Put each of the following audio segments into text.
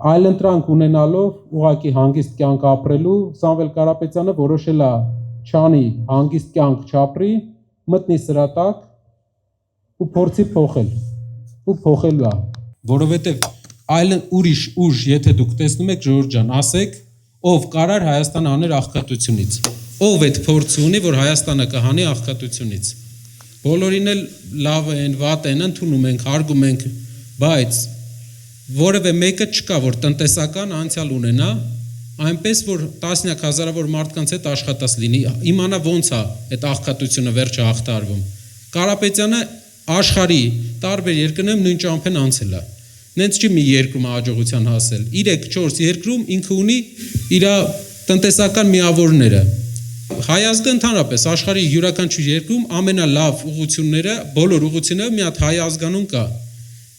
այլընտրանք ունենալով ուղղակի հանգիստ կյանք ապրելու Սամվել Կարապետյանը որոշել է չանի հանգիստ կյանք չապրի, մտնի սրատակ ու փորձի փոխել ու փոխելու է, որովհետև այլ ուրիշ ուժ, եթե դուք տեսնում եք Ժորժ ջան, ասեք, ով կարար Հայաստանը հաներ աղքատությունից, ով այդ փորձը ունի, որ Հայաստանը կհանի աղքատությունից, բոլորին էլ լավ են, վատ են, ընդունում ենք, հարգում ենք, բայց որևէ մեկը չկա, որ տնտեսական անցյալ ունենա, այնպես որ տասնյակ հազարավոր մարդկանց հետ աշխատած լինի, իմանա ոնց է այդ աղքատությունը վերջը հաղթարվում։ Կարապետյանը աշխարհի տարբեր երկրներում նույն ճամփեն անցել է։ Նենց չի մի երկրում հաջողության հասել։ 3-4 երկրում ինքը ունի իր տնտեսական միավորները։ Հայազգը ընդհանրապես աշխարհի յուրաքանչյուր երկրում ամենալավ ուղղությունները, բոլոր ուղղությունները մի հատ հայ ազգանուն կա։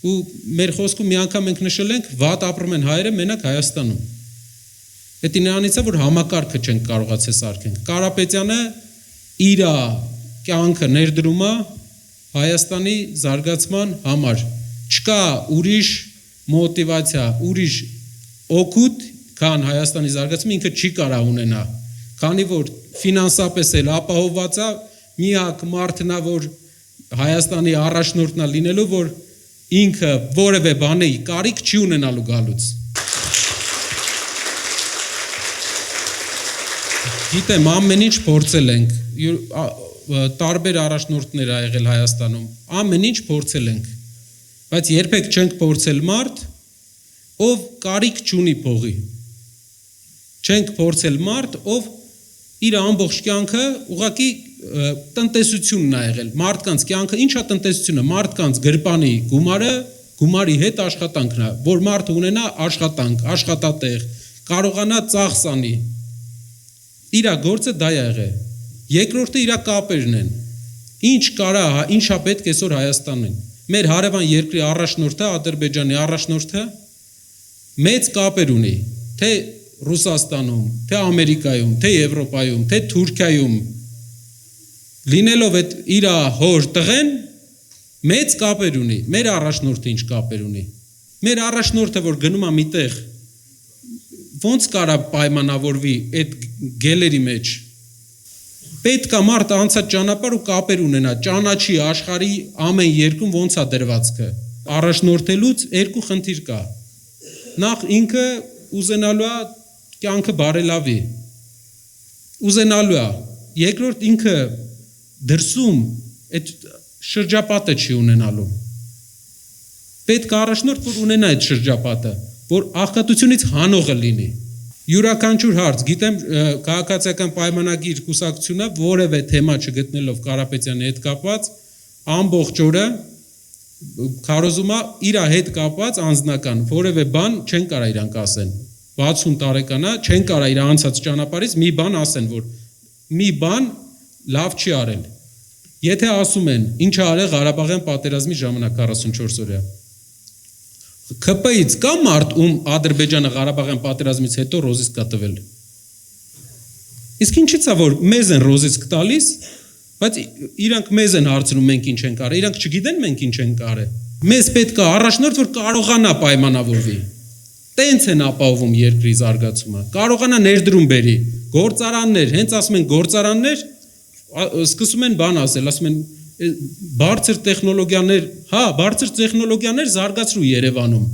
Ու մեր խոսքում մի անգամ ենք նշել ենք, վատ ապրում են հայերը մենակ Հայաստանում։ Դա նրանից է, որ համակարգը չենք կարողացել սարքենք։ Կարապետյանը իր կյանքը ներդրում է Հայաստանի զարգացման համար։ Չկա ուրիշ մոտիվացիա, ուրիշ օգուտ, քան Հայաստանի զարգացումը ինքը չի կարող ունենա։ Քանի որ ֆինանսապես էլ ապահովված է, միակ մարդն է, որ Հայաստանի առաջնորդն է լինելու, որ ինքը որևէ բանի կարիք չի ունենալու գալուց։ Գիտեմ, ամեն ինչ փորձել ենք, տարբեր առաջնորդներ ա եղել Հայաստանում, ամեն ինչ փորձել ենք, բայց երբեք չենք փորձել մարդ, ով կարիք չունի փողի, չենք փորձել մարդ, ով իր ամբողջ կյանքը ուղղակի տնտեսությունն է եղել, մարդկանց կյանքը, ինչա տնտեսությունը, մարդկանց գրպանի գումարը, գումարի հետ աշխատանքն է, որ մարդը ունենա աշխատանք, աշխատատեղ, կարողանա ծախս անի, իր գործը դա եղել, երկրորդը իր կապերն են, ինչ կարա, ինչա պետք այսօր Հայաստանին, մեր հարևան երկրի առաջնորդը, Ադրբեջանի առաջնորդը, մեծ կապեր ունի, թե Ռուսաստանում, թե Ամերիկայում, թե Եվրոպայում, թե Թուրքիայում, լինելով այդ իր հոր տղեն, մեծ կապեր ունի, մեր առաջնորդը ինչ կապեր ունի, մեր առաջնորդը, որ գնում է միտեղ, ոնց կարա պայմանավորվի այդ գելերի մեջ, պետք է մարդը անցած ճանապարհ ու կապեր ունենա, ճանաչի աշխարհի ամեն երկրում ոնց է դրվածքը, առաջնորդելուց երկու խնդիր կա, նախ ինքը ուզենալու է կյանքը բարելավի, ուզենալու է, երկրորդ ինքը դրսում այդ շրջապատը չի ունենալու, պետք է առաջնորդ, որ ունենա այդ շրջապատը, որ աղքատությունից հանողը լինի, յուրաքանչյուր հարց, գիտեմ քաղաքացիական պայմանագիր կուսակցությունը որևէ թեմա չգտնելով Կարապետյանի հետ կապված, ամբողջ օրը քարոզում է իր հետ կապված անձնական, որևէ բան չեն կարա իրանք ասեն, 60 տարեկան է, չեն կարա իր անցած ճանապարհից մի բան ասեն, որ մի բան լավ չի արել, եթե ասում են, ինչ է արել Ղարաբաղյան պատերազմի ժամանակ 44 օրյա, ՔՊ-ից կա մարդ, ում Ադրբեջանը Ղարաբաղյան պատերազմից հետո ռոզիսկ կա տվել, իսկ ինչից է, որ մեզ են ռոզիսկ տալիս, բայց իրանք մեզ են հարցնում, մենք ինչ ենք արել, իրանք չգիտեն մենք ինչ ենք արել, մեզ պետք է առաջնորդ, որ կարողանա պայմանավորվի, տենց են ապահովում երկրի զարգացումը, կարողանա ներդրում բերի, գործարաններ, հենց ասում են գործարաններ, սկսում են բան ասել, ասում են բարձր տեխնոլոգիաներ, հա, բարձր տեխնոլոգիաներ զարգացրու Երևանում,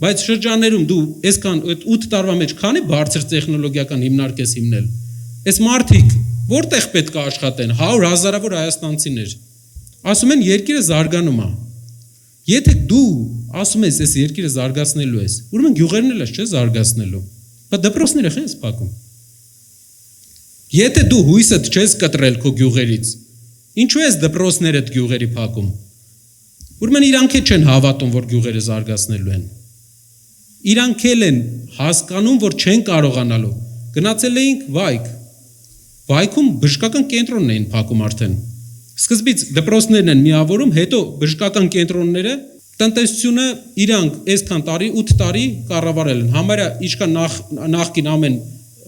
բայց շրջաններում դու այսքան 8 տարվա մեջ քանի բարձր տեխնոլոգիական հիմնարկ ես հիմնել, այս մարդիկ որտեղ պետք է աշխատեն, 100 հազարավոր հայաստանցիներ, ասում են երկիրը զարգանում է, եթե դու ասում ես այս երկիրը զարգացնելու ես, ուրեմն գյուղերն էլ ես չէ զարգացնելու, բայց դպրոցները խես փակում, եթե դու հույսդ չես կտրել քո գյուղերից, ինչու ես դպրոցներդ գյուղերի փակում, ուրեմն իրանք չեն հավատում, որ գյուղերը զարգացնելու են, իրանք են հասկանում, որ չեն կարողանալու, գնացել էինք Վայք, Վայքում բժշկական կենտրոնն էին փակում արդեն, սկզբից դպրոցներն են միավորում, հետո բժշկական կենտրոնները տնտեսությունը իրանք այսքան տարի, 8 տարի կառավարել են, համարյա ինչքան նախկին ամեն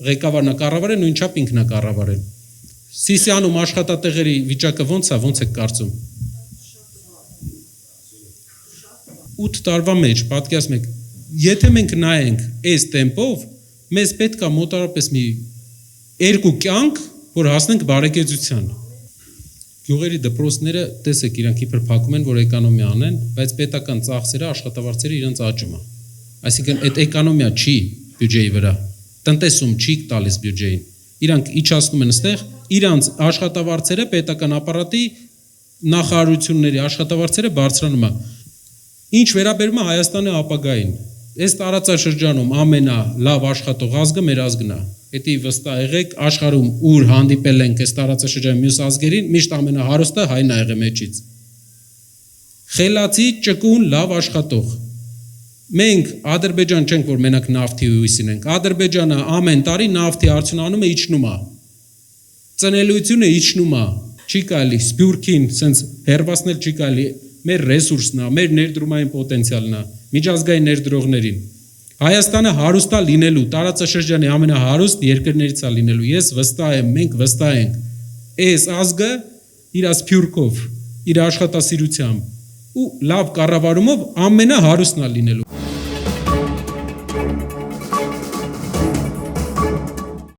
ղեկավարն է կառավարել, նույնչափ ինքն է կառավարել, Սիսիանում աշխատատեղերի վիճակը ոնց եք կարծում, 8 տարվա մեջ, պատկերացնեք, եթե մենք նայենք այս տեմպով, մեզ պետք է մոտարապես մի 2 կյանք, որ հասնենք բարեկեցության։ Գյուղերի դպրոցները, տեսեք, իրանք իբր փակում են, որ էկոնոմիա անեն, բայց պետական ծախսերը, աշխատավարձերը իրենց աճում է։ Այսինքն այդ էկոնոմիա չի բյուջեի վրա, տնտեսում չի տալիս բյուջեին։ Իրանք իջացնում են այստեղ, իրանց աշխատավարձերը պետական ապարատի նախարարությունների աշխատավարձերը բարձրանում է։ Ինչ վերաբերում է Հայաստանի ապագային, այս տարածաշրջանում ամենալավ աշխատող ազգը մեր ազգն է։ Պետք է վստահ եղեք, աշխարհում ուր հանդիպել ենք այս տարածաշրջանի մյուս ազգերին, միշտ ամենահարուստը հայն ա եղել մեջից։ Խելացի, ճկուն, լավ աշխատող։ Մենք Ադրբեջան չենք, որ մենակ նավթի հույսին ենք։ Ադրբեջանը ամեն տարի նավթի արդյունանումը իջնում է։ Ծնելիությունը իջնում է։ Չի կարելի Սփյուռքին sense հերվասնել չի կարելի, մեր ռեսուրսն է, մեր ներդրումային պոտենցիալն է, միջազգային ներդրողներին։ Հայաստանը հարուստ է լինելու, տարածաշրջանի ամենահարուստ երկրներից է լինելու։ Ես վստահ եմ, մենք վստահ ենք։ Այս ազգը իր սփյուռքով, իր աշխատասիրությամբ ու լավ կառավարումով ամենահարուստն է լինելու։